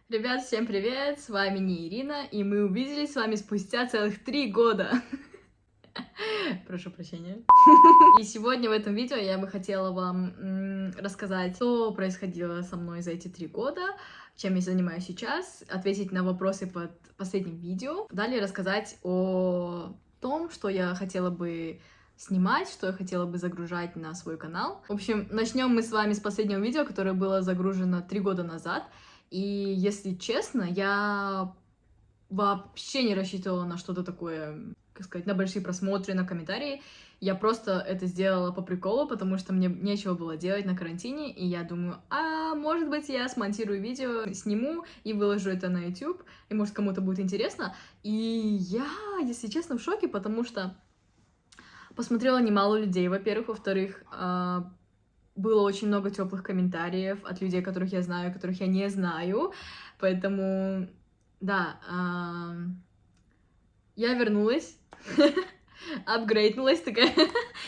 Ребят, всем привет! С вами не Ирина, и мы увиделись с вами спустя целых 3 года. Прошу прощения. И сегодня в этом видео я бы хотела вам рассказать, что происходило со мной за эти 3 года, чем я занимаюсь сейчас, ответить на вопросы под последним видео, далее рассказать о том, что я хотела бы снимать, что я хотела бы загружать на свой канал. В общем, начнем мы с вами с последнего видео, которое было загружено 3 года назад. И, если честно, я вообще не рассчитывала на что-то такое, как сказать, на большие просмотры, на комментарии. Я просто это сделала по приколу, потому что мне нечего было делать на карантине, и я думаю, может быть, я смонтирую видео, сниму и выложу это на YouTube, и может кому-то будет интересно. И я, если честно, в шоке, потому что посмотрела немало людей, во-первых, во-вторых, было очень много теплых комментариев от людей, которых я знаю, которых я не знаю. Поэтому, да, я вернулась, апгрейднулась такая.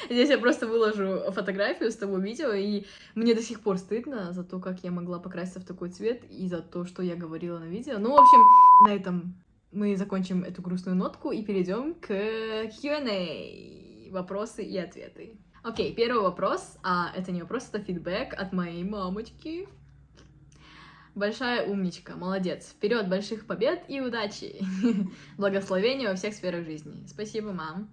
Здесь я просто выложу фотографию с того видео, и мне до сих пор стыдно за то, как я могла покраситься в такой цвет, и за то, что я говорила на видео. Ну, в общем, на этом мы закончим эту грустную нотку и перейдем к Q&A. Вопросы и ответы. Окей, первый вопрос, это не вопрос, это фидбэк от моей мамочки. Большая умничка, молодец. Вперед, больших побед и удачи. Благословения во всех сферах жизни. Спасибо, мам.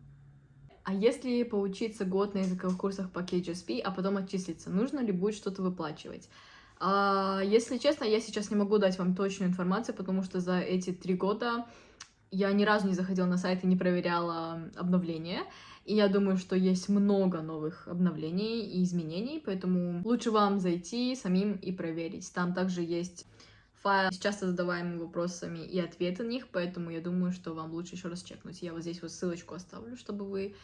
А если поучиться год на языковых курсах по KGSP, а потом отчислиться, нужно ли будет что-то выплачивать? Если честно, я сейчас не могу дать вам точную информацию, потому что за эти 3 года я ни разу не заходила на сайт и не проверяла обновления. И я думаю, что есть много новых обновлений и изменений, поэтому лучше вам зайти самим и проверить. Там также есть файл с часто задаваемыми вопросами и ответы на них, поэтому я думаю, что вам лучше еще раз чекнуть. Я вот здесь вот ссылочку оставлю, чтобы вы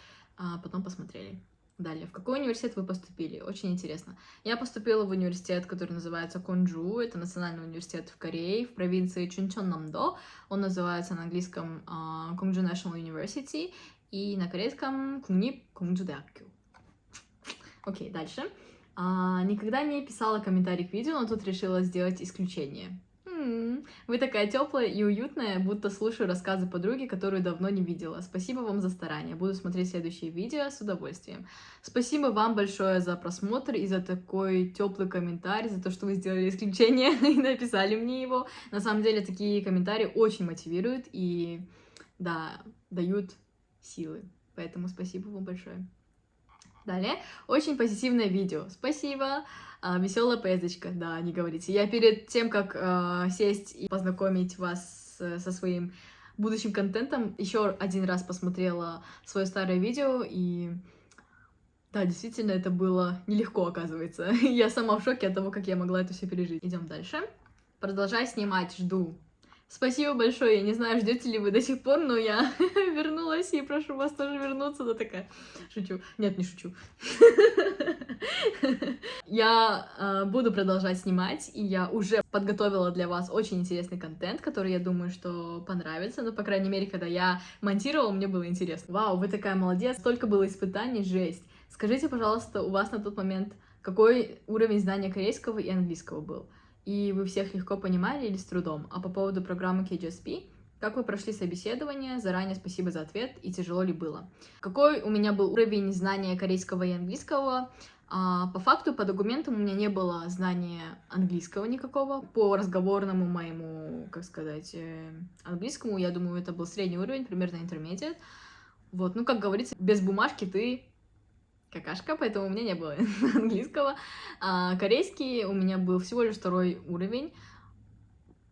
потом посмотрели. Далее, в какой университет вы поступили? Очень интересно. Я поступила в университет, который называется Конджу. Это национальный университет в Корее, в провинции Чунчон-Намдо. Он называется на английском Конджу National University и на корейском Кунгнип Конджудеаккю. Окей, дальше. Никогда не писала комментарий к видео, но тут решила сделать исключение. Вы такая теплая и уютная, будто слушаю рассказы подруги, которую давно не видела. Спасибо вам за старание. Буду смотреть следующие видео с удовольствием. Спасибо вам большое за просмотр и за такой теплый комментарий, за то, что вы сделали исключение и написали мне его. На самом деле, такие комментарии очень мотивируют и, да, дают силы. Поэтому спасибо вам большое. Далее, очень позитивное видео. Спасибо. Веселая поездочка, да, не говорите. Я перед тем, как сесть и познакомить вас со своим будущим контентом, еще один раз посмотрела свое старое видео, и да, действительно, это было нелегко, оказывается. Я сама в шоке от того, как я могла это все пережить. Идем дальше. Продолжай снимать, жду. Спасибо большое, я не знаю, ждете ли вы до сих пор, но я вернулась и прошу вас тоже вернуться, да такая, шучу, нет, не шучу. Я буду продолжать снимать, и я уже подготовила для вас очень интересный контент, который, я думаю, что понравится, ну, по крайней мере, когда я монтировала, мне было интересно. Вау, вы такая молодец, столько было испытаний, жесть. Скажите, пожалуйста, у вас на тот момент какой уровень знания корейского и английского был? И вы всех легко понимали или с трудом? А по поводу программы KGSP, как вы прошли собеседование? Заранее спасибо за ответ, и тяжело ли было? Какой у меня был уровень знания корейского и английского? По факту, по документам у меня не было знания английского никакого. По разговорному моему, как сказать, английскому, я думаю, это был средний уровень, примерно intermediate. Вот, ну, как говорится, без бумажки ты какашка, поэтому у меня не было английского. Корейский у меня был всего лишь 2-й уровень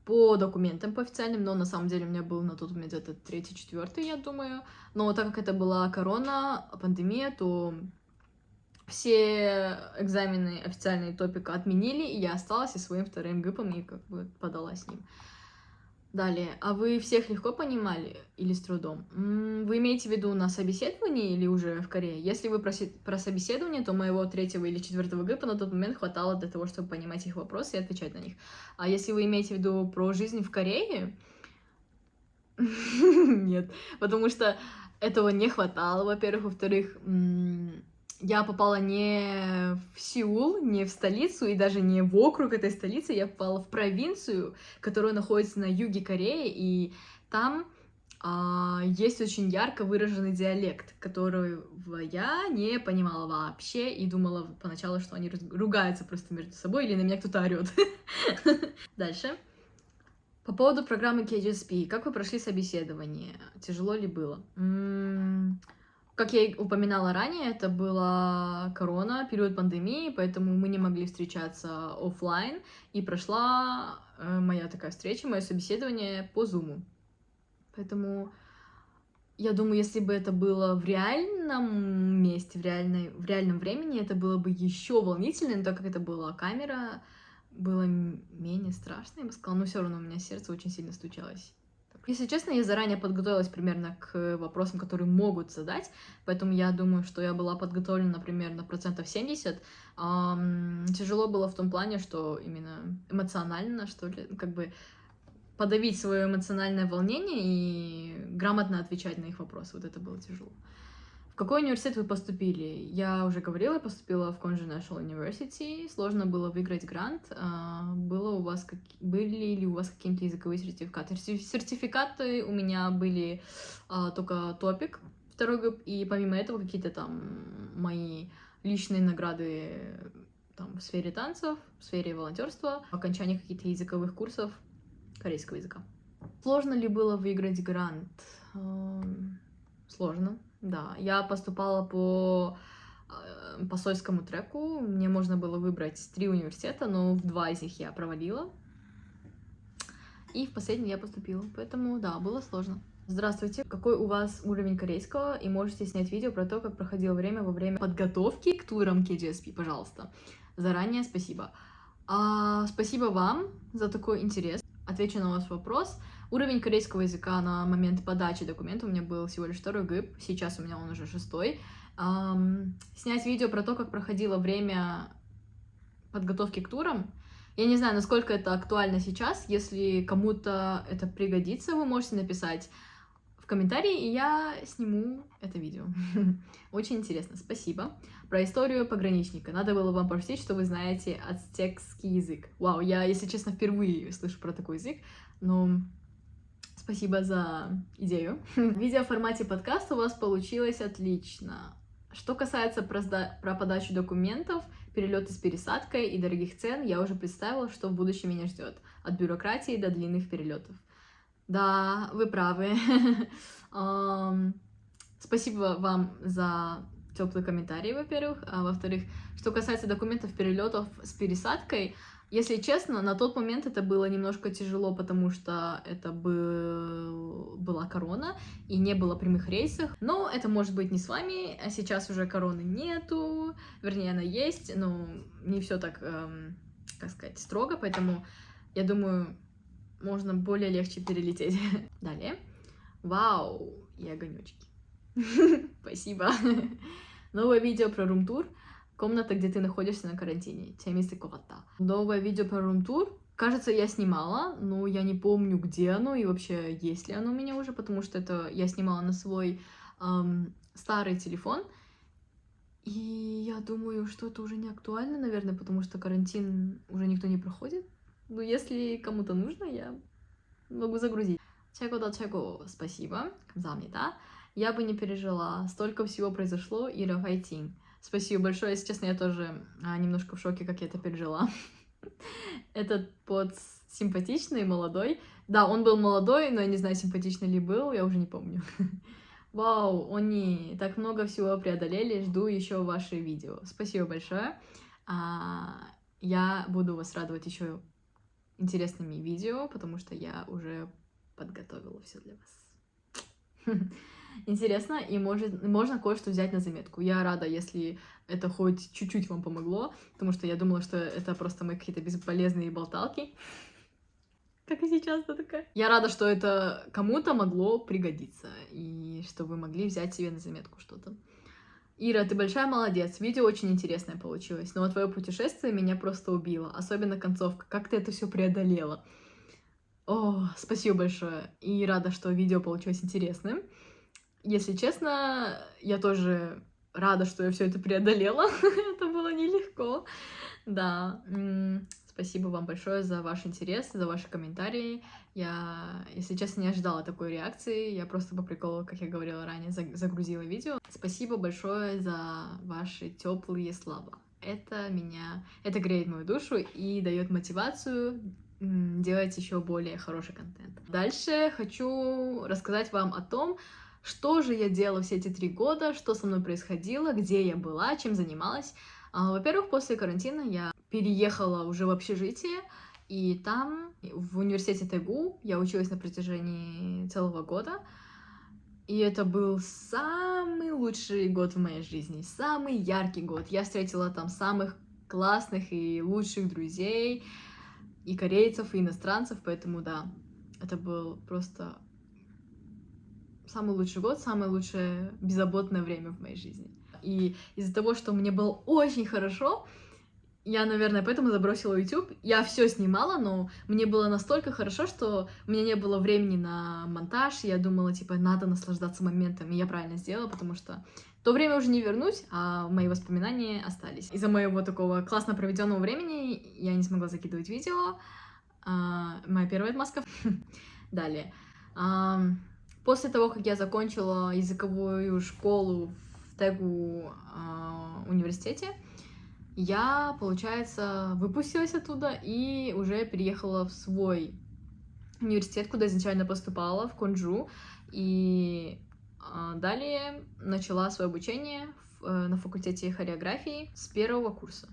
по документам, по официальным, но на самом деле у меня был на тот момент где-то 3-4, я думаю. Но так как это была корона, пандемия, то все экзамены официальные топика отменили, и я осталась со своим 2-м ГИПом и как бы подала с ним. Далее, а вы всех легко понимали или с трудом? Вы имеете в виду на собеседовании или уже в Корее? Если вы про собеседование, то моего 3-го или 4-го ГИПа на тот момент хватало для того, чтобы понимать их вопросы и отвечать на них. А если вы имеете в виду про жизнь в Корее? Нет, потому что этого не хватало, во-первых. Во-вторых, я попала не в Сеул, не в столицу и даже не в округ этой столицы, я попала в провинцию, которая находится на юге Кореи, и там есть очень ярко выраженный диалект, который я не понимала вообще и думала поначалу, что они ругаются просто между собой или на меня кто-то орет. Дальше. По поводу программы KGSP. Как вы прошли собеседование? Тяжело ли было? Как я и упоминала ранее, это была корона, период пандемии, поэтому мы не могли встречаться оффлайн, и прошла моя такая встреча, мое собеседование по Zoom. Поэтому я думаю, если бы это было в реальном месте, в реальном времени, это было бы еще волнительнее, но так как это была камера, было менее страшно, я бы сказала, но все равно у меня сердце очень сильно стучалось. Если честно, я заранее подготовилась примерно к вопросам, которые могут задать, поэтому я думаю, что я была подготовлена, например, на 70%. Тяжело было в том плане, что именно эмоционально, что ли, как бы подавить свое эмоциональное волнение и грамотно отвечать на их вопросы. Вот это было тяжело. В какой университет вы поступили? Я уже говорила, я поступила в Kongsberg National University. Сложно было выиграть грант. Были ли у вас какие-то языковые сертификаты? Сертификаты у меня были только топик, второй ГЭП, и помимо этого какие-то там мои личные награды там, в сфере танцев, в сфере волонтерства, окончание каких-то языковых курсов корейского языка. Сложно ли было выиграть грант? Сложно. Да, я поступала по посольскому треку, мне можно было выбрать 3 университета, но в 2 из них я провалила, и в последний я поступила, поэтому, да, было сложно. Здравствуйте, какой у вас уровень корейского, и можете снять видео про то, как проходило время во время подготовки к турам KGSP, пожалуйста. Заранее спасибо. Спасибо вам за такой интерес. Отвечу на ваш вопрос. Уровень корейского языка на момент подачи документа у меня был всего лишь 2 ГИП, сейчас у меня он уже 6. Снять видео про то, как проходило время подготовки к турам. Я не знаю, насколько это актуально сейчас. Если кому-то это пригодится, вы можете написать в комментарии, и я сниму это видео. Очень интересно, спасибо. Про историю пограничника. Надо было вам пошутить, что вы знаете ацтекский язык. Вау, я, если честно, впервые слышу про такой язык, но спасибо за идею. Видео в формате подкаста у вас получилось отлично. Что касается про подачу документов, перелеты с пересадкой и дорогих цен, я уже представила, что в будущем меня ждет. От бюрократии до длинных перелетов. Да, вы правы. Спасибо вам за теплый комментарий, во-первых. А во-вторых, что касается документов перелетов с пересадкой, если честно, на тот момент это было немножко тяжело, потому что это была корона и не было прямых рейсов. Но это может быть не с вами, а сейчас уже короны нету, вернее, она есть, но не все так, как сказать, строго, поэтому я думаю, можно более легче перелететь. Далее. Вау, и огонечки. Спасибо. Новое видео про рум-тур. Комната, где ты находишься на карантине. Новое видео про рум-тур. Кажется, я снимала, но я не помню, где оно и вообще есть ли оно у меня уже, потому что это я снимала на свой старый телефон. И я думаю, что это уже не актуально, наверное, потому что карантин уже никто не проходит. Но если кому-то нужно, я могу загрузить. 최고다 최고. Спасибо. 감사합니다. Я бы не пережила. Столько всего произошло. Ира, файтинг. Спасибо большое. Если честно, я тоже немножко в шоке, как я это пережила. Этот под симпатичный, молодой. Да, он был молодой, но я не знаю, симпатичный ли был, я уже не помню. Вау, они так много всего преодолели. Жду еще ваши видео. Спасибо большое. Я буду вас радовать еще интересными видео, потому что я уже подготовила все для вас. Интересно, и можно кое-что взять на заметку. Я рада, если это хоть чуть-чуть вам помогло, потому что я думала, что это просто мои какие-то бесполезные болталки. Как и сейчас, да, такая. Я рада, что это кому-то могло пригодиться, и что вы могли взять себе на заметку что-то. Ира, ты большая молодец, видео очень интересное получилось, но твое путешествие меня просто убило, особенно концовка, как ты это все преодолела. О, спасибо большое, и рада, что видео получилось интересным. Если честно, я тоже рада, что я все это преодолела. Это было нелегко. Да. Спасибо вам большое за ваш интерес, за ваши комментарии. Я, если честно, не ожидала такой реакции. Я просто по приколу, как я говорила ранее, загрузила видео. Спасибо большое за ваши теплые слова. Это греет мою душу и дает мотивацию делать еще более хороший контент. Дальше хочу рассказать вам о том, что же я делала все эти 3 года, что со мной происходило, где я была, чем занималась. Во-первых, после карантина я переехала уже в общежитие, и там, в университете ТГУ, я училась на протяжении целого года. И это был самый лучший год в моей жизни, самый яркий год. Я встретила там самых классных и лучших друзей, и корейцев, и иностранцев, поэтому да, это был просто самый лучший год, самое лучшее беззаботное время в моей жизни. И из-за того, что мне было очень хорошо, я, наверное, поэтому забросила YouTube. Я все снимала, но мне было настолько хорошо, что у меня не было времени на монтаж. Я думала, типа, надо наслаждаться моментом. И я правильно сделала, потому что то время уже не вернуть, а мои воспоминания остались. Из-за моего такого классно проведенного времени я не смогла закидывать видео. Моя первая отмазка. Далее. После того, как я закончила языковую школу в ТЭГУ университете, я, получается, выпустилась оттуда и уже переехала в свой университет, куда изначально поступала, в Кунжу. И далее начала свое обучение на факультете хореографии с 1 курса.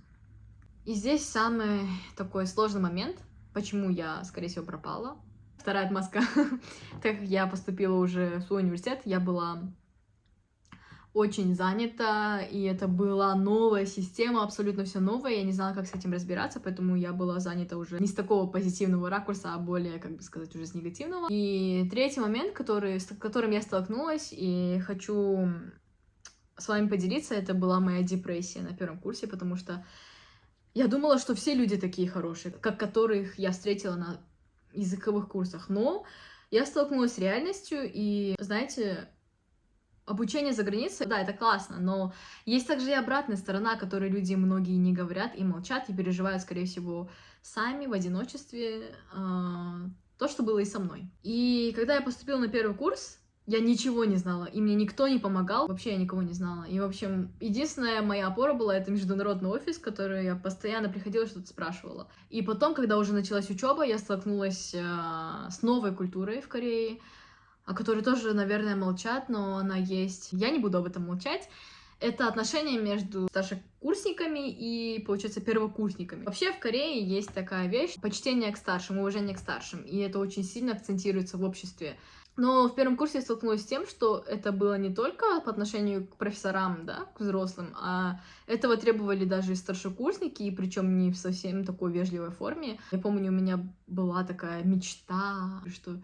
И здесь самый такой сложный момент, почему я, скорее всего, пропала. Вторая отмазка. Так как я поступила уже в свой университет, я была очень занята, и это была новая система, абсолютно все новое, я не знала, как с этим разбираться, поэтому я была занята уже не с такого позитивного ракурса, а более, как бы сказать, уже с негативного. И третий момент, с которым я столкнулась, и хочу с вами поделиться, это была моя депрессия на 1 курсе, потому что я думала, что все люди такие хорошие, как которых я встретила на языковых курсах, но я столкнулась с реальностью, и, знаете, обучение за границей, да, это классно, но есть также и обратная сторона, о которой люди многие не говорят и молчат, и переживают, скорее всего, сами в одиночестве то, что было и со мной. И когда я поступила на 1 курс, я ничего не знала, и мне никто не помогал, вообще я никого не знала. И, в общем, единственная моя опора была это международный офис, в который я постоянно приходила, что-то спрашивала. И потом, когда уже началась учеба, я столкнулась с новой культурой в Корее, о которой тоже, наверное, молчат, но она есть. Я не буду об этом молчать. Это отношения между старшекурсниками и, получается, первокурсниками. Вообще в Корее есть такая вещь — почтение к старшим, уважение к старшим, и это очень сильно акцентируется в обществе. Но в 1 курсе я столкнулась с тем, что это было не только по отношению к профессорам, да, к взрослым, а этого требовали даже и старшекурсники, и причем не в совсем такой вежливой форме. Я помню, у меня была такая мечта, что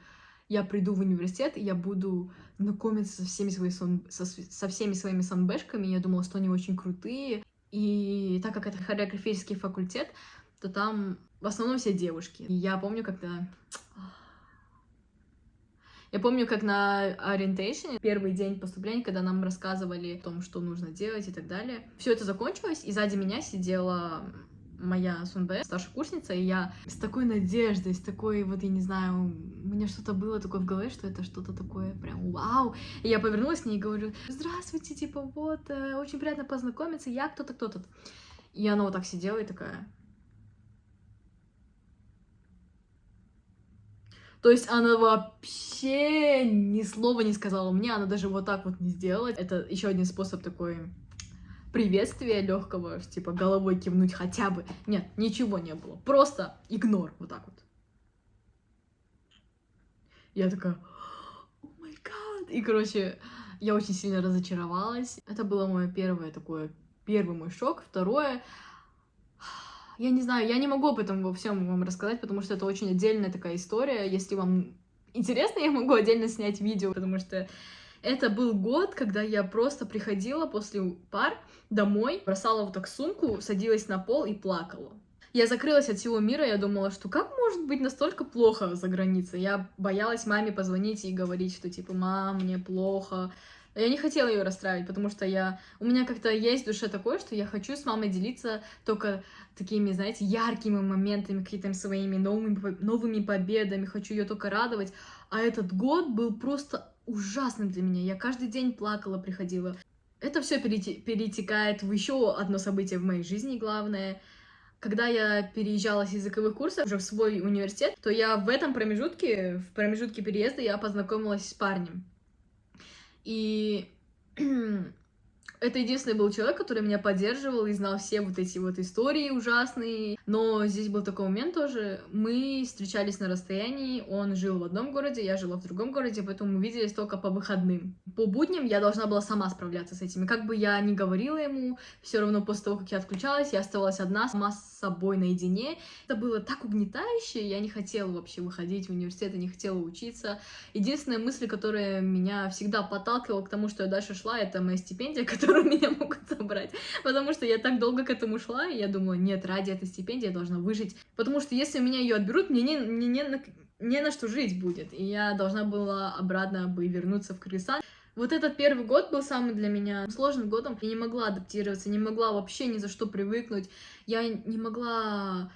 я приду в университет, и я буду знакомиться со всеми своими сонбэшками. Я думала, что они очень крутые. И так как это хореографический факультет, то там в основном все девушки. И я помню, как на ориентейшене, первый день поступления, когда нам рассказывали о том, что нужно делать и так далее. Все это закончилось, и сзади меня сидела моя Сунбэ, старшекурсница, и я с такой надеждой, с такой, вот, я не знаю, у меня что-то было такое в голове, что это что-то такое прям вау. И я повернулась к ней и говорю: здравствуйте, типа, вот, очень приятно познакомиться, я кто-то, кто-то. И она вот так сидела и такая... То есть она вообще ни слова не сказала мне, она даже вот так вот не сделала. Это еще один способ такой приветствия легкого, типа головой кивнуть хотя бы. Нет, ничего не было. Просто игнор, вот так вот. Я такая: о май гад! И, короче, я очень сильно разочаровалась. Это было мое первый мой шок. Второе, я не знаю, я не могу об этом во всем вам рассказать, потому что это очень отдельная такая история. Если вам интересно, я могу отдельно снять видео, потому что это был год, когда я просто приходила после пар домой, бросала вот так сумку, садилась на пол и плакала. Я закрылась от всего мира, я думала, что как может быть настолько плохо за границей? Я боялась маме позвонить и говорить, что типа: мам, мне плохо, Я не хотела ее расстраивать, потому что у меня как-то есть в душе такое, что я хочу с мамой делиться только такими, знаете, яркими моментами, какими-то своими новыми победами, хочу ее только радовать. А этот год был просто ужасным для меня. Я каждый день плакала, приходила. Это все перетекает в еще одно событие в моей жизни, главное. Когда я переезжала с языковых курсов уже в свой университет, то я в промежутке переезда, я познакомилась с парнем. И это единственный был человек, который меня поддерживал и знал все вот эти вот истории ужасные. Но здесь был такой момент тоже. Мы встречались на расстоянии, он жил в одном городе, я жила в другом городе, поэтому мы виделись только по выходным. По будням я должна была сама справляться с этим. И как бы я ни говорила ему, все равно после того, как я отключалась, я оставалась одна, сама с собой наедине. Это было так угнетающе, я не хотела вообще выходить в университет, я не хотела учиться. Единственная мысль, которая меня всегда подталкивала к тому, что я дальше шла, это моя стипендия, которую меня могут забрать. Потому что я так долго к этому шла, и я думала, нет, ради этой стипендии я должна выжить. Потому что если меня ее отберут, мне не на что жить будет. И я должна была обратно бы вернуться в Кыргызстан. Вот этот первый год был самый для меня сложным годом. Я не могла адаптироваться, не могла вообще ни за что привыкнуть. Я не могла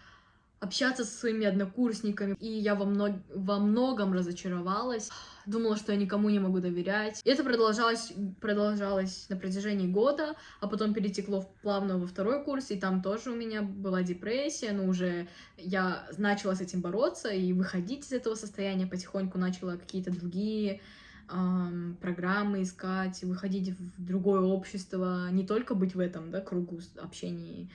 общаться со своими однокурсниками, и я во многом разочаровалась. Думала, что я никому не могу доверять. И это продолжалось на протяжении года, а потом перетекло плавно во второй курс, и там тоже у меня была депрессия, но уже я начала с этим бороться и выходить из этого состояния потихоньку, начала какие-то другие программы искать, выходить в другое общество, не только быть в этом, да, кругу общения,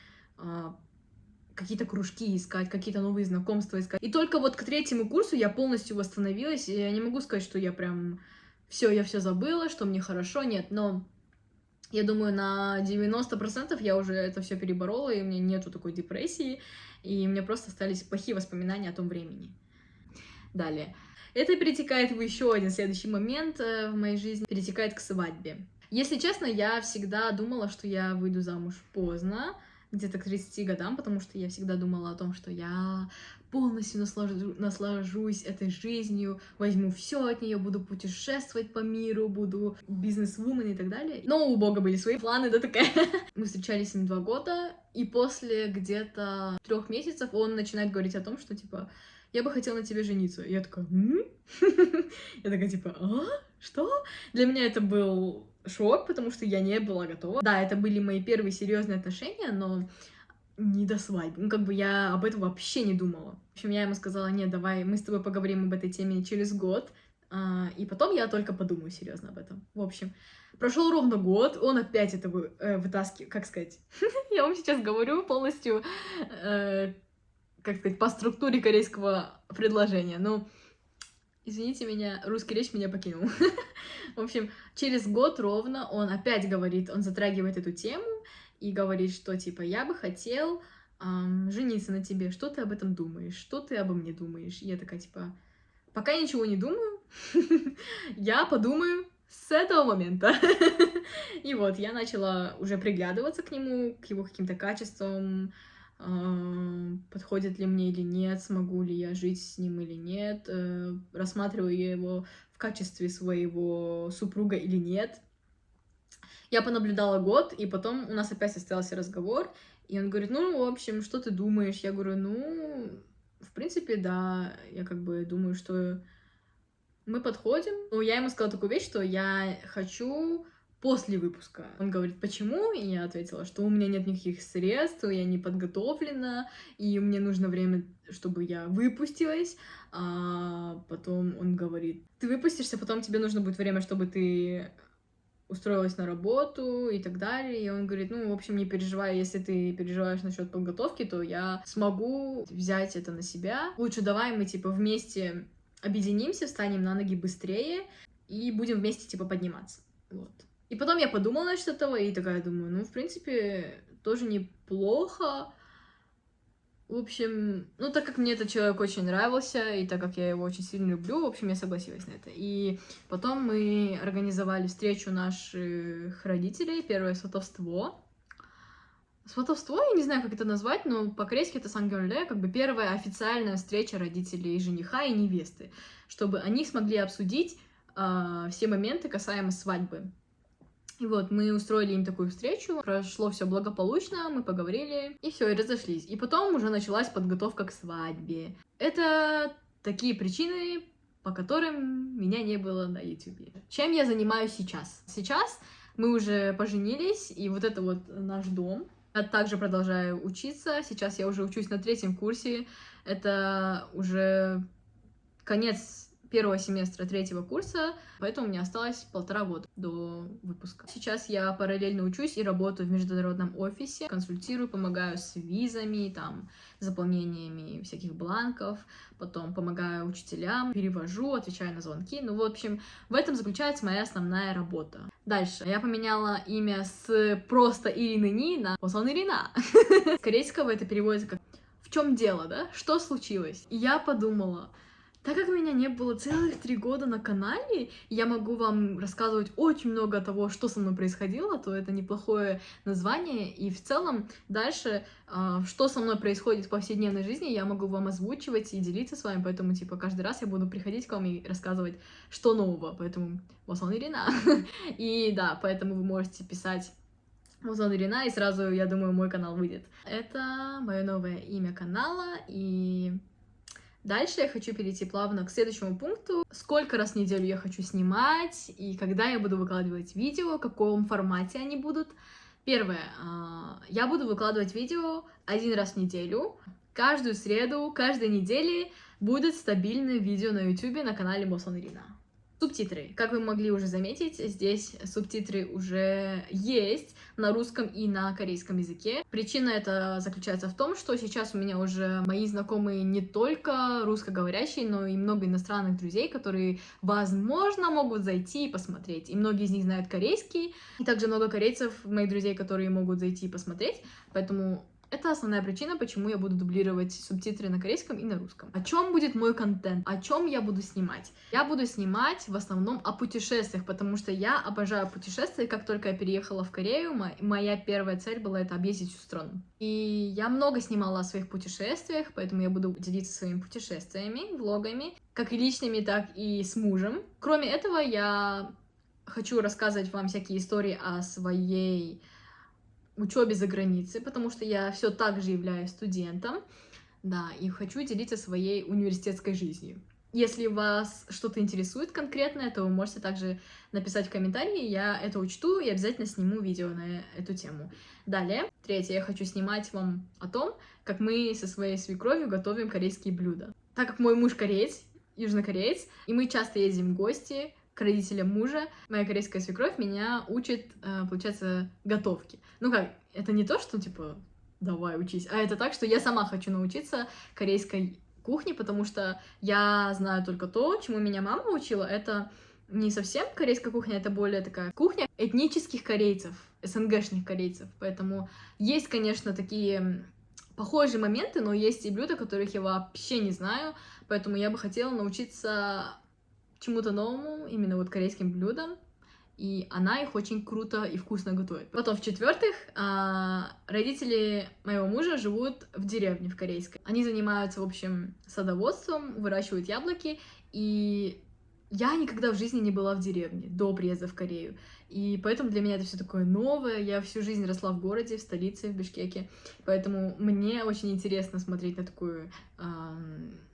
какие-то кружки искать, какие-то новые знакомства искать. И только вот к третьему курсу я полностью восстановилась, и я не могу сказать, что я прям я все забыла, что мне хорошо, нет, но я думаю, на 90% я уже это все переборола, и у меня нету такой депрессии, и у меня просто остались плохие воспоминания о том времени. Далее. Это перетекает в еще один следующий момент в моей жизни, перетекает к свадьбе. Если честно, я всегда думала, что я выйду замуж поздно, где-то к 30 годам, потому что я всегда думала о том, что я полностью наслажусь этой жизнью, возьму все от нее, буду путешествовать по миру, буду бизнес-вумен и так далее. Но у Бога были свои планы, да, такая. Мы встречались с ним 2 года, и после где-то 3 месяцев он начинает говорить о том, что, типа, я бы хотела на тебе жениться. И я такая, Я такая, типа, что? Для меня это был шок, потому что я не была готова. Да, это были мои первые серьезные отношения, но не до свадьбы. Ну, как бы я об этом вообще не думала. В общем, я ему сказала, нет, давай мы с тобой поговорим об этой теме через год, и потом я только подумаю серьезно об этом. В общем, прошел ровно год, он опять это вытаскивает, как сказать, я вам сейчас говорю полностью, как сказать, по структуре корейского предложения. Ну, извините меня, русский речь меня покинул. В общем, через год ровно он опять говорит, он затрагивает эту тему и говорит, что, типа, я бы хотел жениться на тебе, что ты об этом думаешь, что ты обо мне думаешь? И я такая, типа, пока я ничего не думаю, я подумаю с этого момента. И вот, я начала уже приглядываться к нему, к его каким-то качествам, подходит ли мне или нет, смогу ли я жить с ним или нет, рассматриваю я его в качестве своего супруга или нет. Я понаблюдала год, и потом у нас опять состоялся разговор, и он говорит, ну, в общем, что ты думаешь? Я говорю, ну, в принципе, да, я как бы думаю, что мы подходим. Но я ему сказала такую вещь, что я хочу после выпуска. Он говорит, почему? И я ответила, что у меня нет никаких средств, я не подготовлена, и мне нужно время, чтобы я выпустилась. А потом он говорит, ты выпустишься, потом тебе нужно будет время, чтобы ты устроилась на работу и так далее. И он говорит, ну, в общем, не переживай, если ты переживаешь насчет подготовки, то я смогу взять это на себя. Лучше давай мы, типа, вместе объединимся, встанем на ноги быстрее и будем вместе, типа, подниматься. Вот. И потом я подумала насчет этого и такая думаю, ну, в принципе, тоже неплохо. В общем, ну, так как мне этот человек очень нравился, и так как я его очень сильно люблю, в общем, я согласилась на это. И потом мы организовали встречу наших родителей, первое сватовство. Сватовство, я не знаю, как это назвать, но по-корейски это сангёлле, как бы первая официальная встреча родителей жениха и невесты, чтобы они смогли обсудить все моменты касаемо свадьбы. И вот мы устроили им такую встречу, прошло все благополучно, мы поговорили, и все, и разошлись. И потом уже началась подготовка к свадьбе. Это такие причины, по которым меня не было на YouTube. Чем я занимаюсь сейчас? Сейчас мы уже поженились, и вот это вот наш дом. Я также продолжаю учиться. Сейчас я уже учусь на 3-м курсе. Это уже конец первого семестра 3-го курса, поэтому мне осталось 1,5 года до выпуска. Сейчас я параллельно учусь и работаю в международном офисе, консультирую, помогаю с визами, там, заполнениями всяких бланков, потом помогаю учителям, перевожу, отвечаю на звонки. Ну, в общем, в этом заключается моя основная работа. Дальше. Я поменяла имя с просто Ирины Ни на Осон Ирина. С корейского это переводится как «в чем дело, да? Что случилось?» И я подумала, так как меня не было целых 3 года на канале, я могу вам рассказывать очень много того, что со мной происходило, то это неплохое название. И в целом дальше, что со мной происходит в повседневной жизни, я могу вам озвучивать и делиться с вами. Поэтому, типа, каждый раз я буду приходить к вам и рассказывать, что нового. Поэтому Осон Ирина. И да, поэтому вы можете писать Осон Ирина, и сразу, я думаю, мой канал выйдет. Это мое новое имя канала, и... Дальше я хочу перейти плавно к следующему пункту. Сколько раз в неделю я хочу снимать, и когда я буду выкладывать видео, в каком формате они будут. Первое. Я буду выкладывать видео 1 раз в неделю. Каждую среду, каждой неделе будет стабильное видео на YouTube на канале Осон Ирина. Субтитры. Как вы могли уже заметить, здесь субтитры уже есть на русском и на корейском языке. Причина это заключается в том, что сейчас у меня уже мои знакомые не только русскоговорящие, но и много иностранных друзей, которые, возможно, могут зайти и посмотреть. И многие из них знают корейский, и также много корейцев, моих друзей, которые могут зайти и посмотреть, поэтому... Это основная причина, почему я буду дублировать субтитры на корейском и на русском. О чем будет мой контент? О чем я буду снимать? Я буду снимать в основном о путешествиях, потому что я обожаю путешествия. Как только я переехала в Корею, моя первая цель была это объездить всю страну. И я много снимала о своих путешествиях, поэтому я буду делиться своими путешествиями, влогами, как и личными, так и с мужем. Кроме этого, я хочу рассказывать вам всякие истории о своей учебе за границей, потому что я все так же являюсь студентом, да, и хочу делиться своей университетской жизнью. Если вас что-то интересует конкретное, то вы можете также написать в комментарии, я это учту и обязательно сниму видео на эту тему. Далее, третье, я хочу снимать вам о том, как мы со своей свекровью готовим корейские блюда. Так как мой муж кореец, южнокореец, и мы часто ездим в гости к родителям мужа, моя корейская свекровь меня учит, получается, готовке. Ну как, это не то, что, типа, давай учись, а это так, что я сама хочу научиться корейской кухне, потому что я знаю только то, чему меня мама учила, это не совсем корейская кухня, это более такая кухня этнических корейцев, СНГшных корейцев, поэтому есть, конечно, такие похожие моменты, но есть и блюда, которых я вообще не знаю, поэтому я бы хотела научиться чему-то новому, именно вот корейским блюдам, и она их очень круто и вкусно готовит. Потом, в-четвертых, родители моего мужа живут в деревне в корейской. Они занимаются, в общем, садоводством, выращивают яблоки, и я никогда в жизни не была в деревне до приезда в Корею, и поэтому для меня это все такое новое. Я всю жизнь росла в городе, в столице, в Бишкеке, поэтому мне очень интересно смотреть на такую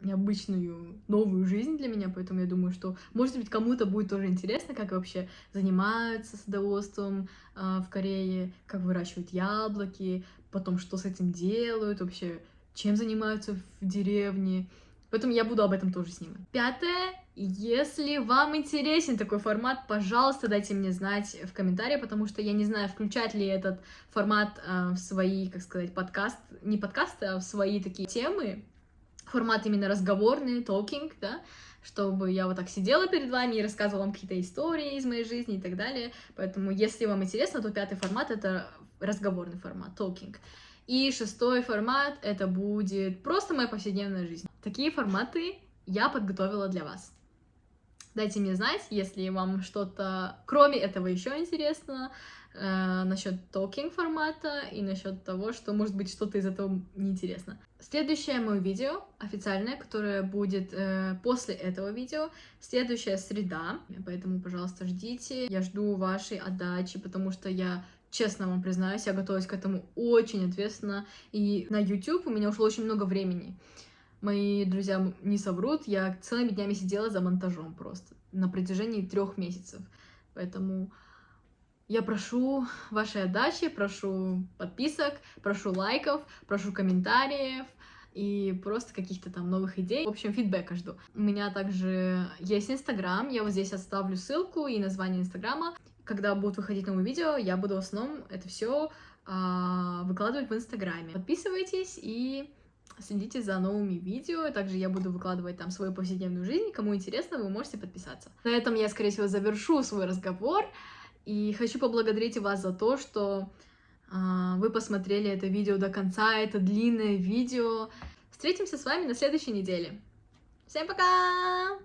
необычную новую жизнь для меня, поэтому я думаю, что, может быть, кому-то будет тоже интересно, как вообще занимаются садоводством в Корее, как выращивают яблоки, потом что с этим делают, вообще чем занимаются в деревне. Поэтому я буду об этом тоже снимать. Пятое. Если вам интересен такой формат, пожалуйста, дайте мне знать в комментариях, потому что я не знаю, включать ли этот формат в свои, как сказать, не подкасты, а в свои такие темы. Формат именно разговорный, talking, да, чтобы я вот так сидела перед вами и рассказывала вам какие-то истории из моей жизни и так далее. Поэтому, если вам интересно, то 5-й формат — это разговорный формат, talking. И 6-й формат — это будет просто моя повседневная жизнь. Такие форматы я подготовила для вас. Дайте мне знать, если вам что-то кроме этого еще интересно, насчет talking формата и насчет того, что, может быть, что-то из этого неинтересно. Следующее мое видео официальное, которое будет после этого видео, следующая среда, поэтому, пожалуйста, ждите. Я жду вашей отдачи, потому что я, честно вам признаюсь, я готовилась к этому очень ответственно, и на YouTube у меня ушло очень много времени. Мои друзья не соврут, я целыми днями сидела за монтажом просто на протяжении 3 месяцев. Поэтому я прошу вашей отдачи, прошу подписок, прошу лайков, прошу комментариев и просто каких-то там новых идей. В общем, фидбэка жду. У меня также есть Инстаграм, я вот здесь оставлю ссылку и название Инстаграма. Когда будут выходить новые видео, я буду в основном это все выкладывать в Инстаграме. Подписывайтесь и следите за новыми видео, также я буду выкладывать там свою повседневную жизнь, кому интересно, вы можете подписаться. На этом я, скорее всего, завершу свой разговор, и хочу поблагодарить вас за то, что вы посмотрели это видео до конца, это длинное видео. Встретимся с вами на следующей неделе. Всем пока!